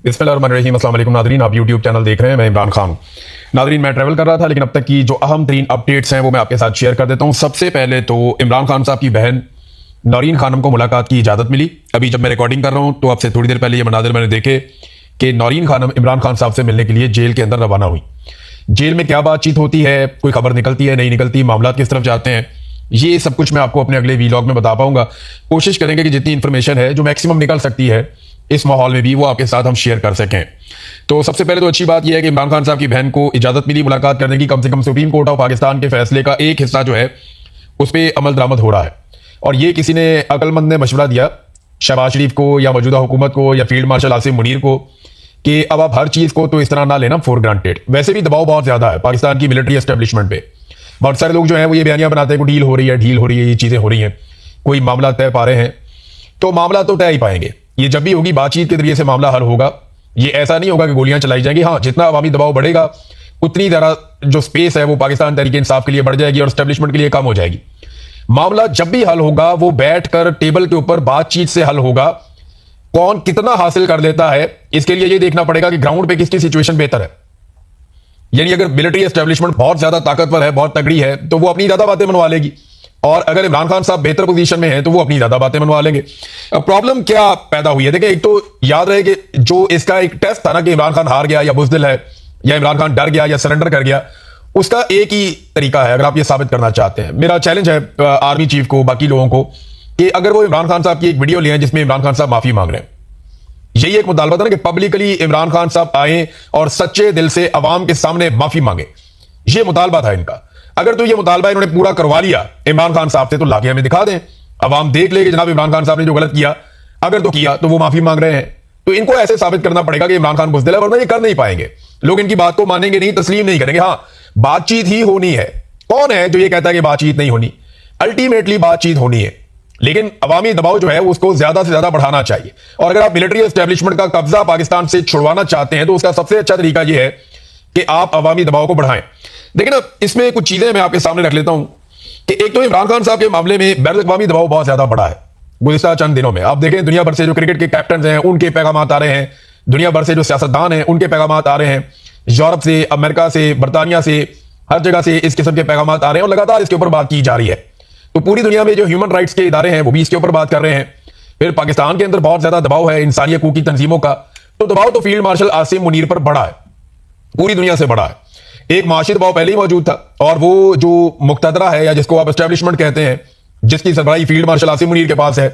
बिस्मिल्लाहिर्रहमानिर्रहीम। अस्सलाम वालेकुम नादरीन, आप यूट्यूब चैनल देख रहे हैं। मैं इमरान खान हूँ। नादरीन, मैं ट्रैवल कर रहा था, लेकिन अब तक की जो अहम तरीन अपडेट्स हैं वो मैं आपके साथ शेयर कर देता हूँ। सबसे पहले तो इमरान खान साहब की बहन नौरीन खानम को मुलाकात की इजाज़त मिली। अभी जब मैं रिकॉर्डिंग कर रहा हूँ तो आपसे थोड़ी देर पहले ये मनाजिर मैंने देखे कि नौरीन खानम इमरान खान साहब से मिलने के लिए जेल के अंदर रवाना हुई। जेल में क्या बातचीत होती है, कोई खबर निकलती है नहीं निकलती, मामला किस तरफ जाते हैं, ये सब कुछ मैं आपको अपने अगले वीलॉग में बता पाऊंगा। कोशिश करेंगे कि जितनी इंफॉर्मेशन है जो मैक्सिमम निकल सकती है इस माहौल में भी वो आपके साथ हम शेयर कर सकें। तो सबसे पहले तो अच्छी बात यह है कि इमरान खान साहब की बहन को इजाज़त मिली मुलाकात करने की। कम से कम सुप्रीम कोर्ट ऑफ पाकिस्तान के फैसले का एक हिस्सा जो है उस पर अमल दरामद हो रहा है, और ये किसी ने अक्लमंद ने मशवरा दिया शहबाज शरीफ को या मौजूदा हुकूमत को या फील्ड मार्शल आसिम मुनीर को कि अब आप हर चीज़ को तो इस तरह ना लेना फॉर ग्रांटेड। वैसे भी दबाव बहुत ज़्यादा है पाकिस्तान की मिलिट्री एस्टेब्लिशमेंट पे। बहुत सारे लोग जो हैं वो ये बयानियां बनाते हैं कि डील हो रही है, ढील हो रही है, ये चीज़ें हो रही हैं, कोई मामला तय पा रहे हैं। तो मामला तो तय ही पाएंगे, ये जब भी होगी बातचीत के जरिए से मामला हल होगा। ये ऐसा नहीं होगा कि गोलियां चलाई जाएंगी। हाँ, जितना अवामी दबाव बढ़ेगा उतनी ज़्यादा जो स्पेस है वो पाकिस्तान तहरीक इंसाफ के लिए बढ़ जाएगी और एस्टेब्लिशमेंट के लिए कम हो जाएगी। मामला जब भी हल होगा वो बैठकर टेबल के ऊपर बातचीत से हल होगा। कौन कितना हासिल कर लेता है इसके लिए ये देखना पड़ेगा कि ग्राउंड पे किसकी सिचुएशन बेहतर है। यानी अगर मिलिट्री एस्टेब्लिशमेंट बहुत ज्यादा ताकतवर है, बहुत तगड़ी है, तो वो अपनी ज्यादा बातें मनवा लेगी, और अगर इमरान खान साहब बेहतर पोजीशन में हैं तो वो अपनी ज्यादा बातें मनवा लेंगे। अब प्रॉब्लम क्या पैदा हुई है, देखिए, एक तो याद रहे कि जो इसका एक टेस्ट था ना कि इमरान खान हार गया या बुज़दिल है या इमरान खान डर गया या सरेंडर कर गया, उसका एक ही तरीका है। अगर आप ये साबित करना चाहते हैं, मेरा चैलेंज है आर्मी चीफ को, बाकी लोगों को, कि अगर वो इमरान खान साहब की एक वीडियो लें जिसमें इमरान खान साहब माफी मांग रहे हैं, यही एक मुतालबा था ना कि पब्लिकली इमरान खान साहब आए और सच्चे दिल से अवाम के सामने माफी मांगे। ये मुतालबा था इनका। अगर तो ये मुतालबा इन्होंने पूरा करवा लिया इमरान खान साहब से, तो लाके हमें दिखा दें, अवाम देख ले कि जनाब इमरान खान साहब ने जो गलत किया, अगर तो किया तो वो माफी मांग रहे हैं। तो इनको ऐसे साबित करना पड़ेगा कि इमरान खान बुज़दिल है, वरना ये कर नहीं पाएंगे। लोग इनकी बात को मानेंगे नहीं, तस्लीम नहीं करेंगे। हाँ, बातचीत ही होनी है। कौन है जो ये कहता है कि बातचीत नहीं होनी? अल्टीमेटली बातचीत होनी है, लेकिन अवामी दबाव जो है उसको ज्यादा से ज्यादा बढ़ाना चाहिए। और अगर आप मिलिट्री एस्टेब्लिशमेंट का कब्जा पाकिस्तान से छुड़वाना चाहते हैं तो उसका सबसे अच्छा तरीका यह है कि आप अवामी दबाव को बढ़ाएं। लेकिन अब इसमें कुछ चीजें मैं आपके सामने रख लेता हूं कि एक तो इमरान खान साहब के मामले में बैनुल अवामी दबाव बहुत ज्यादा बढ़ा है गुज़िश्ता चंद दिनों में। आप देखें, दुनिया भर से जो क्रिकेट के कैप्टन हैं उनके पैगाम आ रहे हैं, दुनिया भर से जो सियासतदान हैं उनके पैगाम आ रहे हैं, यूरोप से, अमेरिका से, बरतानिया से, हर जगह से इस किस्म के पैगाम आ रहे हैं और लगातार इसके ऊपर बात की जा रही है। तो पूरी दुनिया में जो ह्यूमन राइट्स के इदारे हैं वो भी इसके ऊपर बात कर रहे हैं। फिर पाकिस्तान के अंदर बहुत ज्यादा दबाव है इंसानी हकूक की तंजीमों का। तो दबाव तो फील्ड मार्शल आसिम मुनीर पर बड़ा है, पूरी दुनिया से बड़ा है। एक माशी दबाव पहले ही मौजूद था, और वो जो मुक्तदरा है या जिसको आप एस्टेब्लिशमेंट कहते हैं, जिसकी सरबराही फील्ड मार्शल आसिम मुनीर के पास है,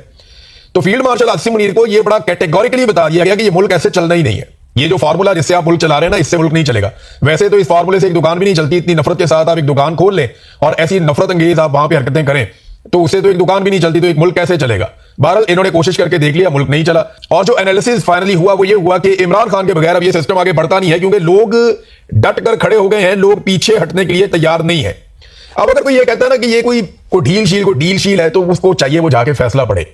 तो फील्ड मार्शल आसिम मुनीर को यह बड़ा कैटेगोरिकली बता दिया गया कि यह मुल्क ऐसे चलना ही नहीं है। ये जो फार्मूला जिससे आप मुल्क चला रहे हैं ना, इससे मुल्क नहीं चलेगा। वैसे तो इस फार्मूले से एक दुकान भी नहीं चलती। इतनी नफरत के साथ आप एक दुकान खोल लें और ऐसी नफरत अंगेज आप वहां पर हरकतें करें तो उससे तो एक दुकान भी नहीं चलती, तो एक मुल्क कैसे चलेगा? बहरहाल इन्होंने कोशिश करके देख लिया, मुल्क नहीं चला। और जो एनालिसिस फाइनली हुआ वो ये हुआ कि इमरान खान के बगैर अब ये सिस्टम आगे बढ़ता नहीं है, क्योंकि लोग डट कर खड़े हो गए हैं, लोग पीछे हटने के लिए तैयार नहीं है। अब अगर कोई ये कहता है ना कि ये कोई डील शील है, तो उसको चाहिए वो जाके फैसला पड़े।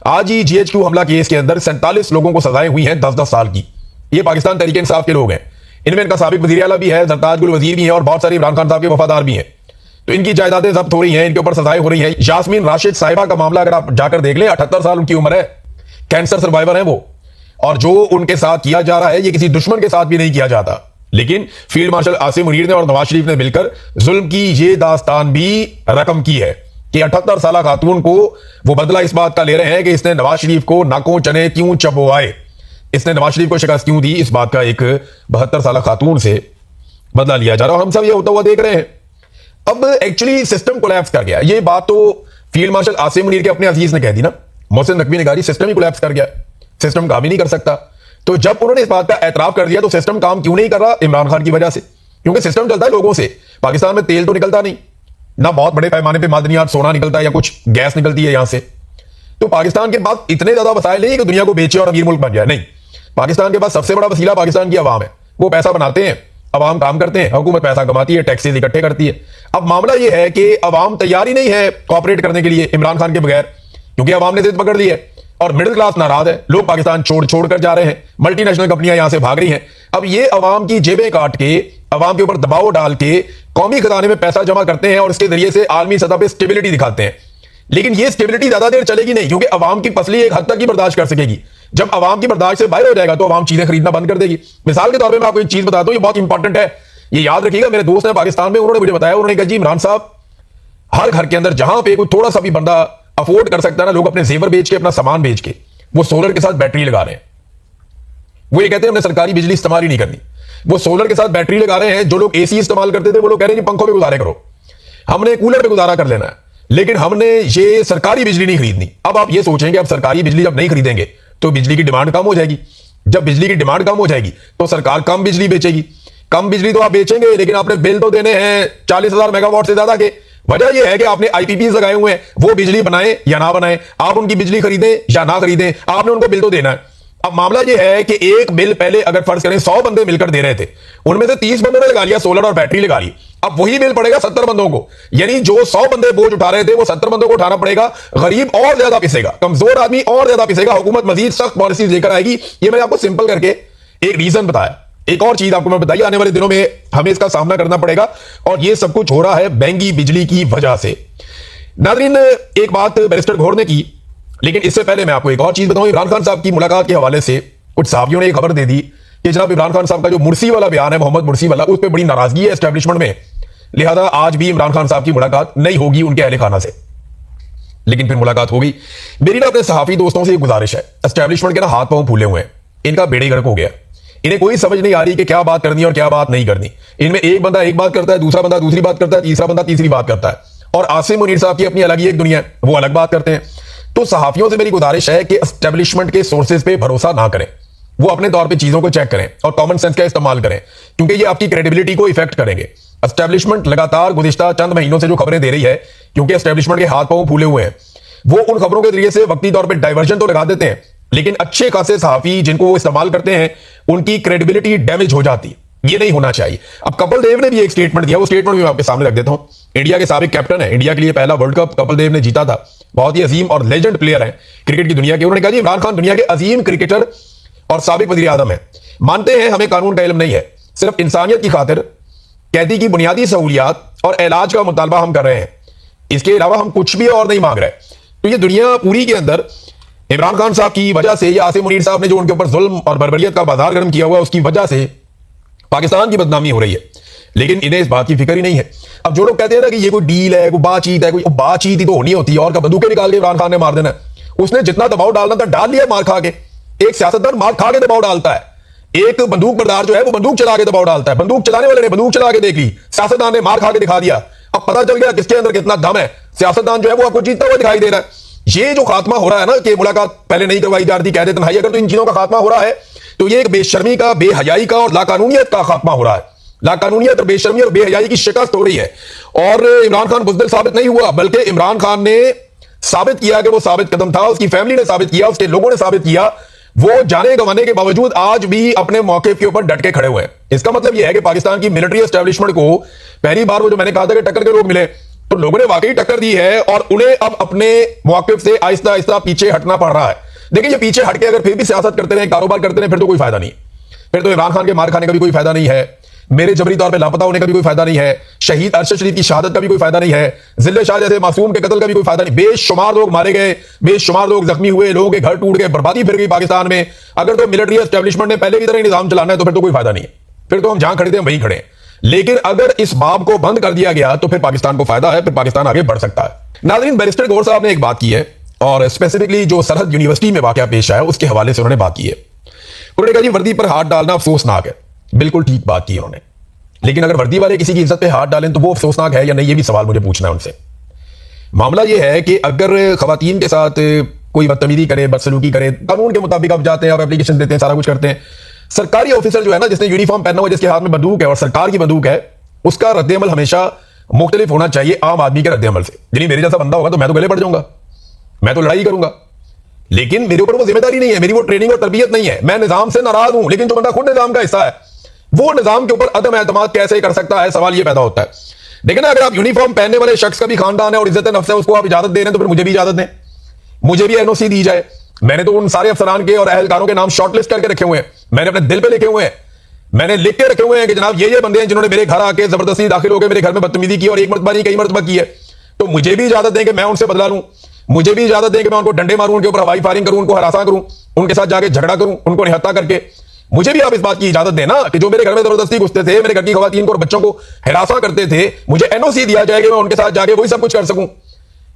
आज ही GHQ हमला केस के अंदर 47 लोगों को सजाएं हुई हैं 10-10 साल की। ये पाकिस्तान तहरीक इंसाफ के लोग हैं। इनमें इनका साबिक वजीर आला भी है, सरताज गुल वजीर भी है, और बहुत सारे इमरान खान साहब के वफादार भी हैं। तो इनकी जायदादें जब्त हो रही हैं, इनके ऊपर सजाएं हो रही हैं। यास्मीन राशिद साहिबा का मामला अगर आप जाकर देख लें, 78 साल उनकी उम्र है, कैंसर सर्वाइवर है वो, और जो उनके साथ किया जा रहा है ये किसी दुश्मन के साथ भी नहीं किया जाता। लेकिन फील्ड मार्शल आसिम मुनीर ने और नवाज शरीफ ने मिलकर जुल्म की ये दास्तान भी रकम की है कि 78 साल खातून को वो बदला इस बात का ले रहे हैं कि इसने नवाज शरीफ को नाकों चने क्यों चबोआए, इसने नवाज शरीफ को शिकस्त क्यों दी। इस बात का एक 72 साल खातून से बदला लिया जा रहा है, और हम सब ये होता हुआ देख रहे हैं। अब एक्चुअली सिस्टम कोलैप्स कर गया। ये बात तो फील्ड मार्शल आसिम मुनीर के अपने अजीज ने कह दी ना, मोहसिन नकवी ने कहा, सिस्टम ही कोलैप्स कर गया, सिस्टम काम ही नहीं कर सकता। तो जब उन्होंने इस बात का एतराफ कर दिया तो सिस्टम काम क्यों नहीं कर रहा? इमरान खान की वजह से, क्योंकि सिस्टम चलता है लोगों से। पाकिस्तान में तेल तो निकलता नहीं ना, बहुत बड़े पैमाने पर मादनियात सोना निकलता है या कुछ गैस निकलती है यहां से। तो पाकिस्तान के पास इतने ज्यादा वसाइल नहीं है कि दुनिया को बेचे और अमीर मुल्क बन जाए। नहीं, पाकिस्तान के पास सबसे बड़ा वसीला पाकिस्तान की आवाम है। वो पैसा बनाते हैं, अवाम काम करते हैं, हुकूमत पैसा कमाती है, टैक्सेस इकट्ठे करती है। अब मामला यह है कि अवाम तैयार ही नहीं है कॉपरेट करने के लिए इमरान खान के बगैर, क्योंकि अवाम ने जिद पकड़ ली है और मिडिल क्लास नाराज है। लोग पाकिस्तान छोड़ कर जा रहे हैं, मल्टीनेशनल कंपनियां यहां से भाग रही हैं। अब ये अवाम की जेबें काट के, अवाम के ऊपर दबाव डाल के कौमी खजाने में पैसा जमा करते हैं और इसके जरिए से आलमी सतह पर स्टेबिलिटी दिखाते हैं। लेकिन ये स्टेबिलिटी ज्यादा देर चलेगी नहीं, क्योंकि अवाम की पसली एक हद तक ही बर्दाश्त कर सकेगी। जब आवाम की बर्दाश्त से बाहर हो जाएगा तो आवाम चीजें खरीदना बंद कर देगी। मिसाल के तौर पे मैं आपको एक चीज बताता हूं, ये बहुत इंपॉर्टेंट है, ये याद रखिएगा। मेरे दोस्त हैं पाकिस्तान में, उन्होंने मुझे बताया, उन्होंने कहा जी इमरान साहब, हर घर के अंदर जहां पे कोई थोड़ा सा भी बंदा अफोर्ड कर सकता है ना, लोग अपने जेवर बेच के, अपना सामान बेच के, वो सोलर के साथ बैटरी लगा रहे हैं। वो ये कहते हैं हमने सरकारी बिजली इस्तेमाल ही नहीं करनी, वो सोलर के साथ बैटरी लगा रहे हैं। जो लोग एसी इस्तेमाल करते थे वो लोग कह रहे हैं पंखों पे गुजारे करो, हमने कूलर पे गुजारा कर लेना है, लेकिन हमने ये सरकारी बिजली नहीं खरीदनी। अब आप ये सोचेंगे अब सरकारी बिजली जब नहीं खरीदेंगे तो बिजली की डिमांड कम हो जाएगी। जब बिजली की डिमांड कम हो जाएगी तो सरकार कम बिजली बेचेगी। कम बिजली तो आप बेचेंगे, लेकिन आपने बिल तो देने हैं 40,000 मेगावाट से ज्यादा के। वजह यह है कि आपने आईपीपीज लगाए हुए हैं, वो बिजली बनाए या ना बनाए, आप उनकी बिजली खरीदें या ना खरीदें, आपने उनको बिल तो देना है। अब मामला यह है कि एक बिल पहले अगर फर्ज करें 100 बंदे मिलकर दे रहे थे, उनमें से 30 बंदों ने लगा लिया सोलर और बैटरी लगा ली, अब वही बिल पड़ेगा 70 बंदों को। यानी जो 100 बंदे बोझ उठा रहे थे वो 70 बंदों को उठाना पड़ेगा। गरीब और ज्यादा पिसेगा, कमजोर आदमी और ज्यादा पिसेगा। हुकूमत मजीद सख्त पॉलिसी लेकर आएगी। ये मैंने आपको सिंपल करके एक रीजन बताया। एक और चीज आपको मैं बताइए, आने वाले दिनों में हमें इसका सामना करना पड़ेगा, और यह सब कुछ हो रहा है महंगी बिजली की वजह से। नाज़रीन, एक बात बैरिस्टर घोर ने की, लेकिन इससे पहले मैं आपको एक और चीज बताऊं। इमरान खान साहब की मुलाकात के हवाले से कुछ साहबियों ने एक खबर दे दी कि जनाब इमरान खान साहब का जो मुर्सी वाला बयान है, मोहम्मद मुर्सी वाला, उस पर बड़ी नाराजगी है एस्टेब्लिशमेंट में, लिहाजा आज भी इमरान खान साहब की मुलाकात नहीं होगी उनके अहले खाना से। लेकिन फिर मुलाकात हो गई। मेरी ना अपने सहाफी दोस्तों से एक गुजारिश है, एस्टेब्लिशमेंट के ना हाथ पांव फूले हुए हैं, इनका बेड़े गर्क हो गया, इन्हें कोई समझ नहीं आ रही कि क्या बात करनी है और क्या बात नहीं करनी। इनमें एक बंदा एक बात करता है, दूसरा बंदा दूसरी बात करता है, तीसरा बंदा तीसरी बात करता है, और आसिम मुनीर साहब की अपनी अलग ही एक दुनिया है, वो अलग बात करते हैं। तो सहाफियों से मेरी गुजारिश है कि एस्टेब्लिशमेंट के सोर्सेज पे भरोसा ना करें, वो अपने तौर पे चीजों को चेक करें और कॉमन सेंस का इस्तेमाल करें, क्योंकि ये आपकी क्रेडिबिलिटी को इफेक्ट करेंगे। एस्टेब्लिशमेंट लगातार गुज़िश्ता चंद महीनों से जो खबरें दे रही है, क्योंकि एस्टेब्लिशमेंट के हाथ पांव फूले हुए हैं, वो उन खबरों के जरिए से वक्ती तौर पे डाइवर्जन तो लगा देते हैं, लेकिन अच्छे खासे सहाफी जिनको वो इस्तेमाल करते हैं उनकी क्रेडिबिलिटी डैमेज हो जाती। ये नहीं होना चाहिए। अब कपिल देव ने भी एक स्टेटमेंट दिया, वो स्टेटमेंट भी मैं आपके सामने रख देता हूं। इंडिया के साबिक कैप्टन है, इंडिया के लिए पहला वर्ल्ड कप कपिल देव ने जीता था, बहुत ही अजीम और लेजेंड प्लेयर है क्रिकेट की दुनिया के। उन्होंने कहा जी इमरान खान दुनिया के अजीम क्रिकेटर और साबिक वजीर आजम है। मानते हैं हमें कानून का इल्म नहीं है, सिर्फ इंसानियत की खातिर कैदी की बुनियादी सहूलियात और इलाज का मुतालबा हम कर रहे हैं, इसके अलावा हम कुछ भी और नहीं मांग रहे। तो ये दुनिया पूरी के अंदर इमरान खान साहब की वजह से, या आसिम मुनीर साहब ने जो उनके ऊपर जुल्म और बर्बरियत का बाजार गर्म किया हुआ है, उसकी वजह से पाकिस्तान की बदनामी हो रही है, लेकिन इन्हें इस बात की फिक्र ही नहीं है। अब जो लोग कहते हैं ना कि ये कोई डील है, कोई बातचीत है, कोई बातचीत ही तो होनी होती है, और का बंदूकें निकाल के इमरान खान ने मार देना। उसने जितना दबाव डालना था डाल लिया मार खा के। एक सियासतदान मार खा के दबाव डालता है, एक बंदूक बरदार जो है वो बंदूक चला के दबाव डालता है। बंदूक चलाने वाले ने बंदूक चला के देख ली, सियासतदान ने मार खा के दिखा दिया। अब पता चल गया किसके अंदर कितना दम है। सियासतदान जो है वो आपको जीतता हुआ दिखाई दे रहा है। ये जो खात्मा हो रहा है ना कि मुलाकात पहले नहीं करवाई जा रही, कह देते भाई, अगर तो इन चीजों का खात्मा हो रहा है तो ये एक बेशर्मी का, बेहयाई का और लाकानूनियत का खात्मा हो रहा है। लाकानूनियत और बेशर्मी और बेहयाई की शिकस्त हो रही है। और इमरान खान बुज़दिल साबित नहीं हुआ, बल्कि इमरान खान ने साबित किया कि वो साबित कदम था, उसकी फैमिली ने साबित किया, उसके लोगों ने साबित किया। वो जाने गंवाने के बावजूद आज भी अपने मौके के ऊपर डट के खड़े हुए हैं। इसका मतलब यह है कि पाकिस्तान की मिलिट्री एस्टेब्लिशमेंट को पहली बार वो जो मैंने कहा था कि टक्कर के लोग मिले, तो लोगों ने वाकई टक्कर दी है और उन्हें अब अपने मौके से आहिस्ता आहिस्ता पीछे हटना पड़ रहा है। देखिए, ये पीछे हटके अगर फिर भी सियासत करते रहे, कारोबार करते रहे, फिर तो कोई फायदा नहीं। फिर तो इमरान खान के मार खाने का भी कोई फायदा नहीं है, मेरे जबरी तौर पे लापता होने का भी कोई फायदा नहीं है, शहीद अरशद शरीफ की शहादत का भी कोई फायदा नहीं है, जिले शाह जैसे मासूम के कत्ल का भी कोई फायदा नहीं। बेशुमार लोग मारे गए, बेशुमार लोग जख्मी हुए, लोगों के घर टूट गए, बर्बादी फिर गई पाकिस्तान में। अगर तो मिलिट्री एस्टेब्लिशमेंट ने पहले की तरह निजाम चलाना है तो फिर तो कोई फायदा नहीं है, फिर तो हम जहां खड़े थे हम वहीं खड़े हैं। लेकिन अगर इस बाब को बंद कर दिया गया तो फिर पाकिस्तान को फायदा है, फिर पाकिस्तान आगे बढ़ सकता है। नाज़रीन, बैरिस्टर गौर साहब ने एक बात की है, और स्पेसिफिकली जो सरहद यूनिवर्सिटी में वाकया पेश आया उसके हवाले से उन्होंने बात की है। उन्होंने कहा जी वर्दी पर हाथ डालना अफसोसनाक है। बिल्कुल ठीक बात की उन्होंने, लेकिन अगर वर्दी वाले किसी की इज्जत पे हाथ डालें तो वो अफसोसनाक है या नहीं, ये भी सवाल मुझे पूछना है उनसे। मामला ये है कि अगर खवातीन के साथ कोई बदतमीजी करे, बदसलूकी करे, कानून के मुताबिक आप जाते हैं, आप एप्लीकेशन देते हैं, सारा कुछ करते हैं, सरकारी ऑफिसर जो है ना, जिसने यूनिफॉर्म पहना हुआ, जिसके हाथ में बंदूक है और सरकार की बंदूक है, उसका रद्देअमल हमेशा मुख्तलिफ होना चाहिए आम आदमी के रद्देअमल से। यानी मेरे जैसा बंदा होगा तो मैं तो गले पड़ जाऊंगा, मैं तो लड़ाई करूंगा, लेकिन मेरे ऊपर वो जिम्मेदारी नहीं है, मेरी वो ट्रेनिंग और तरबियत नहीं है। मैं निजाम से नाराज हूं, लेकिन जो बंदा खुद निजाम का हिस्सा है वो निजाम के ऊपर अदम एतमाद कैसे कर सकता है, सवाल ये पैदा होता है। देखिए ना, अगर आप यूनिफॉर्म पहनने वाले शख्स का भी खानदान है और इज्जत नफ्स है, उसको आप इजाजत दे रहे हैं तो फिर मुझे भी इजाजत दें, मुझे भी एनओसी दी जाए। मैंने तो उन सारे अफसरान के और अहलकारों के नाम शॉर्टलिस्ट करके रखे हुए हैं, मैंने अपने दिल पे लिखे हुए हैं, मैंने लिख के रखे हुए हैं कि जनाब ये बंदे हैं जिन्होंने मेरे घर आके जबरदस्ती दाखिल होकर मेरे घर में बदतमीजी की और एक मरतबा नहीं कई मरतबा की है, तो मुझे भी इजाजत दें कि मैं उनसे बदला लूं, मुझे भी इजाजत दें कि मैं उनको डंडे मारूं, उनके ऊपर हवाई फायरिंग करूं, उनको हरासा करूं, उनके साथ जाके झगड़ा करूं, उनको निहत्था करके। मुझे भी आप इस बात की इजाजत देना कि जो मेरे घर में जबरदस्ती घुसते थे, मेरे घर की खवातीन को और बच्चों को हरासा करते थे, मुझे एनओसी दिया जाए कि मैं उनके साथ जाके वही सब कुछ कर सकूं।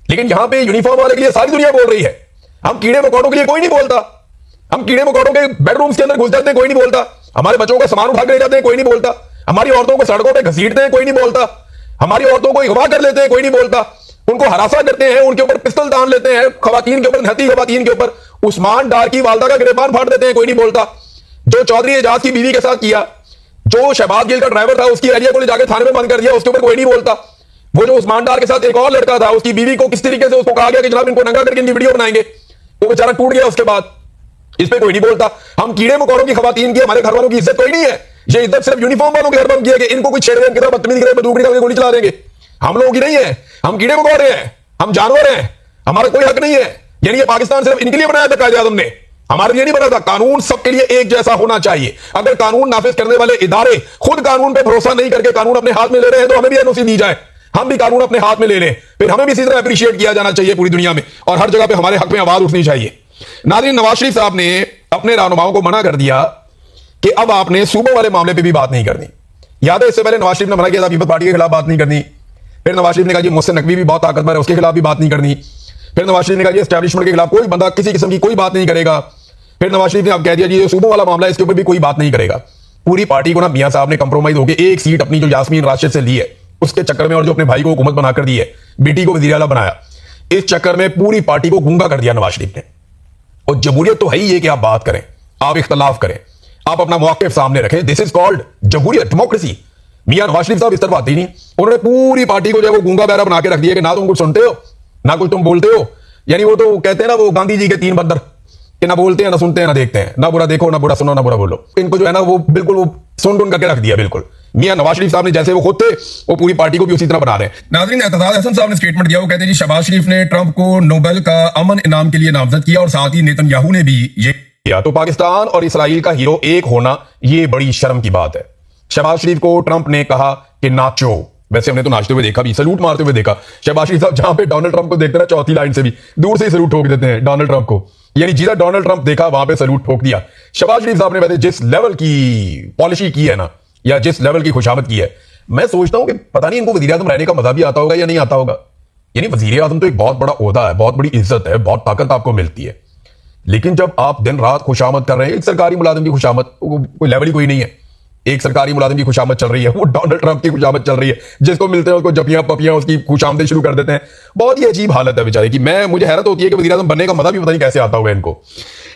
लेकिन यहां पे यूनिफॉर्म वाले के लिए सारी दुनिया बोल रही है, हम कीड़े मकोड़ों के लिए कोई नहीं बोलता। हम कीड़े मकोड़ों के बेडरूम्स के अंदर घुस जाते हैं, कोई नहीं बोलता। हमारे बच्चों का सामान उठा के ले जाते हैं, कोई नहीं बोलता। हमारी औरतों को सड़कों पर घसीटते हैं, कोई नहीं बोलता। हमारी औरतों को अगवा कर लेते हैं, कोई नहीं बोलता। उनको हरासा करते हैं, उनके ऊपर पिस्तौल तान लेते हैं, खवातीन के ऊपर, नहती खवातीन के ऊपर उस्मान डार की वालदा का गिरेबान फाड़ देते हैं, कोई नहीं बोलता। जो चौधरी एजाज की बीवी के साथ किया, जो शहबाज गिल का ड्राइवर था, उसकी एरिया को ले जाकर थाने में बंद कर दिया, उसके ऊपर कोई नहीं बोलता। वो जो उस्मान डार के साथ एक और लड़का था, उसकी बीवी को किस तरीके से उसको कहा गया कि जनाब इनको नंगा करके इनकी वीडियो बनाएंगे, वो बेचारा टूट गया उसके बाद, इस पे कोई नहीं बोलता। हम कीड़े मकोड़ों की खवातीन की, हमारे घर वालों की इज्जत कोई नहीं है। ये इज्जत सिर्फ यूनिफॉर्म वालों के घर पर किया कि इनको कुछ छेड़ की तरह बदतमीजी करे, बंदूक निकाल के गोली चला देंगे। हम लोगों की नहीं है, हम कीड़े मकोड़े हैं, हम जानवर हैं, हमारा कोई हक नहीं है। यानी ये पाकिस्तान सिर्फ इनके लिए बनाया था कायदे आज़म ने, हमारे लिए नहीं बना था। कानून सबके लिए एक जैसा होना चाहिए। अगर कानून नाफिज करने वाले इदारे खुद कानून पे भरोसा नहीं करके कानून अपने हाथ में ले रहे हैं, तो हमें भी एनओसी दी जाए, हम भी कानून अपने हाथ में ले लें, फिर हमें भी इसी तरह अप्रिशिएट किया जाना चाहिए पूरी दुनिया में, और हर जगह पे हमारे हक में आवाज उठनी चाहिए। नाज़रीन, नवाज शरीफ साहब ने अपने रहनुमाओं को मना कर दिया कि अब आपने सूबों वाले मामले पे भी बात नहीं करनी। याद है, इससे पहले नवाज शरीफ ने मना किया था पीपल्स पार्टी के खिलाफ बात नहीं करनी। फिर नवाज शरीफ ने कहा कि मुझसे नकवी भी बहुत ताकतवर है, उसके खिलाफ भी बात नहीं करनी। फिर नवाज शरीफ ने कहा कि एस्टैब्लिशमेंट के खिलाफ कोई बंदा किसी किस्म की कोई बात नहीं करेगा। फिर नवाज शरीफ ने अब कह दिया जी ये सूबों वाला मामला है, इसके ऊपर भी कोई बात नहीं करेगा। पूरी पार्टी को ना मियां साहब ने कंप्रोमाइज होकर एक सीट अपनी जो यास्मीन राशिद से ली है उसके चक्कर में, और जो अपने भाई को हुकूमत बनाकर दी है, बेटी को वजीर आला बनाया, इस चक्कर में पूरी पार्टी को गूंगा कर दिया नवाज शरीफ ने। और जमहूरियत तो है ही ये कि आप बात करें, आप इख्तलाफ करें, आप अपना मौक़िफ़ सामने रखें। दिस इज कॉल्ड जमहूरियत, डेमोक्रेसी। मियां नवाज शरीफ साहब इस तरफ आते ही नहीं, उन्होंने पूरी पार्टी को जो है वो गूंगा बहरा बना के रख दिया कि ना तुम कुछ सुनते हो ना कुछ तुम बोलते हो। यानी वो तो कहते हैं ना, वो गांधी जी के 3 बंदर कि ना बोलते हैं ना सुनते हैं ना देखते हैं, ना बुरा देखो ना बुरा सुनो ना बुरा बोलो। इनको जो है ना वो बिल्कुल वो सुन ढूंढ करके रख दिया बिल्कुल। मियां नवाज शरीफ साहब ने जैसे वो खुद थे, वो पूरी पार्टी को भी उसी तरह बना रहे हैं। नाज़रीन, एतजाज हसन साहब ने स्टेटमेंट दिया, वो कहते हैं जी शहबाज शरीफ ने ट्रंप को नोबेल का अमन इनाम के लिए नामजद किया और साथ ही नेतन्याहू ने भी ये किया। तो पाकिस्तान और इसराइल का हीरो एक होना ये बड़ी शर्म की बात है। शहबाज शरीफ को ट्रंप ने कहा कि नाचो, वैसे हमने तो नाचते हुए देखा भी, सलूट मारते हुए देखा। शहबाज शरीफ साहब जहां पे डोनाल्ड ट्रंप को देखते ना, चौथी लाइन से भी दूर से ही सलूट ठोक देते हैं डोनाल्ड ट्रंप को, यानी जिधर डोनाल्ड ट्रंप देखा वहां पे सलूट ठोक दिया। शहबाज शरीफ साहब ने वैसे जिस लेवल की पॉलिसी की है ना, या जिस लेवल की खुशामद की है, मैं सोचता हूं कि पता नहीं इनको वजीर आजम रहने का मजा भी आता होगा या नहीं आता होगा। यानी वजीर आजम तो एक बहुत बड़ा ओहदा है, बहुत बड़ी इज्जत है, बहुत ताकत आपको मिलती है, लेकिन जब आप दिन रात खुशामद कर रहे हैं, एक सरकारी मुलाजिम की खुशामद कोई लेवल ही कोई नहीं है। एक सरकारी मुलाजिम की खुशामद चल रही है, वो डोनाल्ड ट्रंप की खुशामद चल रही है, जिसको मिलते हैं उसको जपियां पपियां उसकी खुशामदें शुरू कर देते हैं। बहुत ही अजीब हालत है बेचारे की। मुझे हैरत होती है कि वजीर आजम बनने का मजा भी पता नहीं कैसे आता होगा इनको।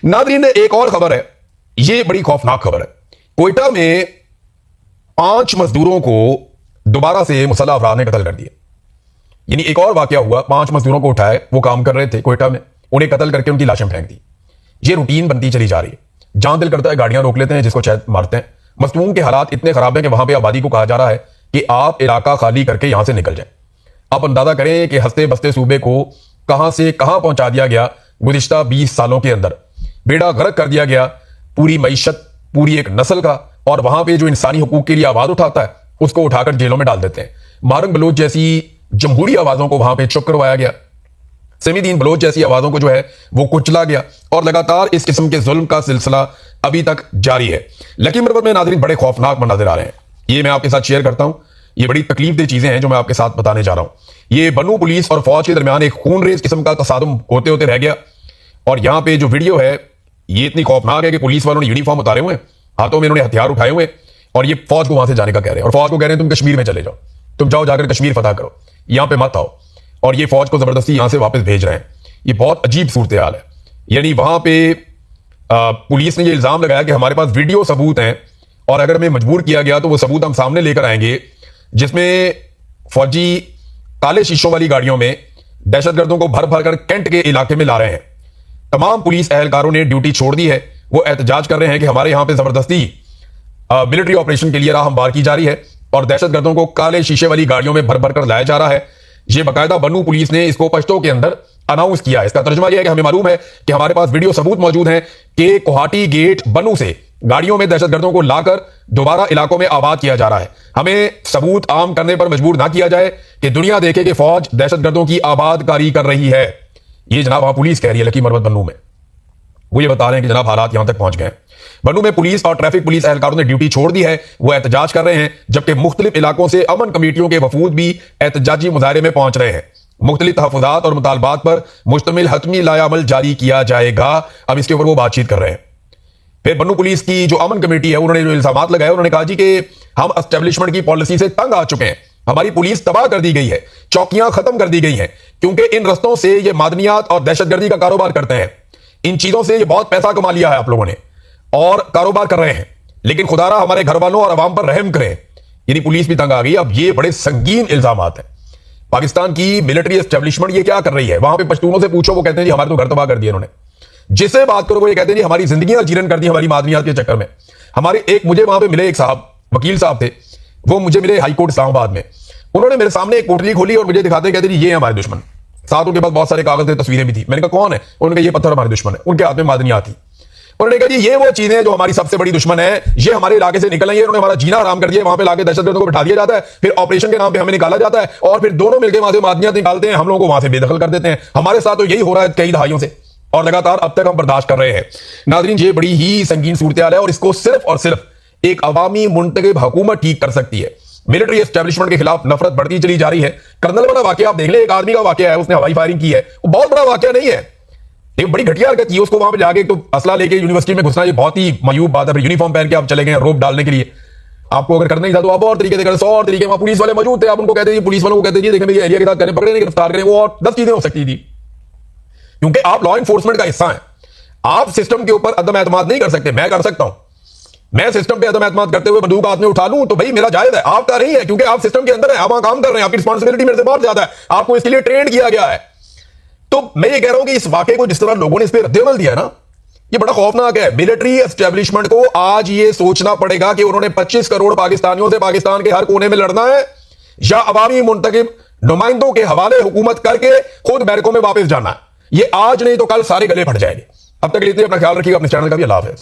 नाज़रीन, एक और खबर है, ये बड़ी खौफनाक खबर है। कोयटा में 5 मजदूरों को दोबारा से मुसल्लह अफराद ने कत्ल कर दिया। यानी एक और वाकया हुआ, 5 मजदूरों को उठाए, वो काम कर रहे थे कोयटा में, उन्हें कत्ल करके उनकी लाशें फेंक दी। ये रूटीन बनती चली जा रही है। जहां दिल करता है गाड़ियां रोक लेते हैं, जिसको शायद मारते हैं। मसमूम के हालात इतने खराब हैं कि वहां पे आबादी को कहा जा रहा है कि आप इलाका खाली करके यहां से निकल जाएं। आप अंदाजा करें कि हंसते बसते सूबे को कहां से कहां पहुंचा दिया गया गुज़िश्ता 20 सालों के अंदर। बेड़ा गर्क कर दिया गया पूरी मईशत, पूरी एक नस्ल का। और वहां पे जो इंसानी हुकूक के लिए आवाज उठाता है उसको उठाकर जेलों में डाल देते हैं। मारंग बलोच जैसी जमहूरी आवाजों को वहां पे चुप करवाया गया। समीदीन बलोच जैसी आवाजों को जो है वो कुचला गया, और लगातार इस किस्म के जुल्म का सिलसिला अभी तक जारी है। लकी मरबत में नाज़रीन बड़े खौफनाक मंजर आ रहे हैं, ये मैं आपके साथ शेयर करता हूं। ये बड़ी तकलीफदेह चीजें हैं जो मैं आपके साथ बताने जा रहा हूं। ये बन्नू पुलिस और फौज के दरमियान एक खूनरेज किस्म का तसादुम होते होते रह गया। और यहां पे जो वीडियो है ये इतनी खौफनाक है कि पुलिस वालों ने यूनिफॉर्म उतारे हुए हैं, हाथों में इन्होंने हथियार उठाए हुए हैं, और ये फौज को वहां से जाने का कह रहे हैं। और फौज को कह रहे हैं तुम कश्मीर में चले जाओ, तुम जाओ जाकर कश्मीर फतह करो, यहां पे मत आओ। और ये फौज को जबरदस्ती यहां से वापस भेज रहे हैं। ये बहुत अजीब सूरत हाल है। यानी वहां पे पुलिस ने ये इल्जाम लगाया कि हमारे पास वीडियो सबूत हैं, और अगर हमें मजबूर किया गया तो वो सबूत हम सामने लेकर आएंगे, जिसमें फौजी काले शीशों वाली गाड़ियों में दहशतगर्दों को भर भर कर कैंट के इलाके में ला रहे हैं। तमाम पुलिस एहलकारों ने ड्यूटी छोड़ दी है। वो एहतजाज कर रहे हैं कि हमारे यहां पे जबरदस्ती मिलिट्री ऑपरेशन के लिए राह हमवार की जा रही है, और दहशतगर्दों को काले शीशे वाली गाड़ियों में भर भर कर लाया जा रहा है। ये बाकायदा बन्नू पुलिस ने इसको पश्तो के अंदर अनाउंस किया है। इसका तर्जुमा यह है कि हमें मालूम है कि हमारे पास वीडियो सबूत मौजूद हैं कि कोहाटी गेट बन्नू से गाड़ियों में दहशतगर्दों को लाकर दोबारा इलाकों में आबाद किया जा रहा है। हमें सबूत आम करने पर मजबूर ना किया जाए कि दुनिया देखे कि फौज दहशतगर्दों की आबादकारी कर रही है। ये जनाब वहां पुलिस कह रही है लकी मरवत बन्नू में। वो ये बता रहे हैं कि जनाब हालात यहां तक पहुंच गए हैं। बन्नू में पुलिस और ट्रैफिक पुलिस एहलकारों ने ड्यूटी छोड़ दी है, वो एहतजाज कर रहे हैं, जबकि मुख्तलिफ इलाकों से अमन कमेटियों के वफूद भी एहतजाजी मुजाहरे में पहुंच रहे हैं। मुख्तलिफ तहफ़्फ़ुज़ात और मुतालबात पर मुश्तमिल हतमी लायामल जारी किया जाएगा। अब इसके ऊपर वो बातचीत कर रहे हैं। फिर बन्नू पुलिस की जो अमन कमेटी है उन्होंने जो इल्जामात लगाए, उन्होंने कहा जी कि हम एस्टेब्लिशमेंट की पॉलिसी से तंग आ चुके हैं, हमारी पुलिस तबाह कर दी गई है, चौकियां खत्म कर दी गई हैं, क्योंकि इन रस्तों से ये मादनियात और दहशतगर्दी का कारोबार करते हैं। इन चीजों से ये बहुत पैसा कमा लिया है आप लोगों ने और कारोबार कर रहे हैं, लेकिन खुदारा हमारे घर वालों और अवाम पर रहम करें। यानी पुलिस भी तंग आ गई। अब ये बड़े संगीन इल्जामात हैं। पाकिस्तान की मिलिट्री एस्टेब्लिशमेंट ये क्या कर रही है? वहां पे पश्तूनों से पूछो, वो कहते हैं जी हमारे तो घर तबाह कर दिया इन्होंने। जिससे बात करो वो ये कहते हैं जी हमारी जिंदगियां जीरन कर दी हमारी मादनियात के चक्कर में। हमारे एक मुझे वहां पे मिले एक साहब, वकील साहब थे, वो मुझे मिले हाई कोर्ट इस्लामाबाद में। उन्होंने मेरे सामने एक पोटली खोली और मुझे दिखाते कहते जी ये हमारे दुश्मन। साथ उनके पास बहुत सारे कागज थे, तस्वीरें भी थी। मैंने कहा कौन है? उन्होंने कहा ये पत्थर हमारे दुश्मन है। उनके हाथ में मादनियात थी। उन्होंने कहा जी ये वो चीजें जो हमारी सबसे बड़ी दुश्मन है, ये हमारे इलाके से निकल रही है, उन्होंने हमारा जीना हराम कर दिया। वहां पे लाके दहशतगर्दों को बिठा दिया जाता है, फिर ऑपरेशन के नाम पे हमें निकाला जाता है और फिर दोनों मिलकर वहां से मादनियात निकालते हैं, हम लोगों को वहां से बेदखल कर देते हैं। हमारे साथ तो यही हो रहा है कई दहाइयों से और लगातार अब तक हम बर्दाश्त कर रहे हैं। नाज़रीन, ये बड़ी ही संगीन सूरत हाल है और इसको सिर्फ और सिर्फ एक अवामी मुंतखब हुकूमत ठीक कर सकती है। मिलिट्री एस्टेब्लिशमेंट के खिलाफ नफरत बढ़ती चली जा रही है। कर्नल वाला वाकया आप देख ले, एक आदमी का वाकया है, उसने हवाई फायरिंग की है, वो बहुत बड़ा वाकया नहीं है, एक बड़ी घटिया हरकत की है। उसको वहां पे जाके तो असला लेके यूनिवर्सिटी में घुसना, ये बहुत ही मायूब बात है। फिर यूनिफॉर्म पहन के आप चले गए रोप डालने के लिए। आपको अगर करना ही था तो आप और तरीके से करें, 100 और तरीके। वहां पुलिस वाले मौजूद थे, आप उनको कहते हैं, पुलिस वालों को कहते हैं देखें एरिया के साथ करें, पकड़े नहीं, गिरफ्तार करें, वो और 10 चीजें हो सकती थी, क्योंकि आप लॉ एनफोर्समेंट का हिस्सा हैं। आप सिस्टम के ऊपर अदम एतमाद नहीं कर सकते। मैं कर सकता हूं, मैं सिस्टम पे अदम एतमाद करते हुए बंदूक हाथ में उठा लूं तो भाई मेरा जायज है, आपका नहीं है, क्योंकि आप सिस्टम के अंदर है, आप वहां काम कर रहे हैं, आपकी रिस्पॉन्सिबिलिटी मेरे से बहुत ज्यादा है, आपको इसके लिए ट्रेन किया गया है। तो मैं ये कह रहा हूं कि इस वाकये को जिस तरह लोगों ने इस पर रद्द-ए-अमल दिया है ना, ये बड़ा खौफनाक है। मिलिट्री एस्टेब्लिशमेंट को आज ये सोचना पड़ेगा कि उन्होंने 25 करोड़ पाकिस्तानियों से पाकिस्तान के हर कोने में लड़ना है या अवामी मुंतखब नुमाइंदों के हवाले हुकूमत करके खुद बैरकों में वापस जाना है। ये आज नहीं तो कल सारे गले फट जाएंगे। अब तक के लिए अपना ख्याल रखिएगा, अपने चैनल का भी अल्लाह हाफ़िज़।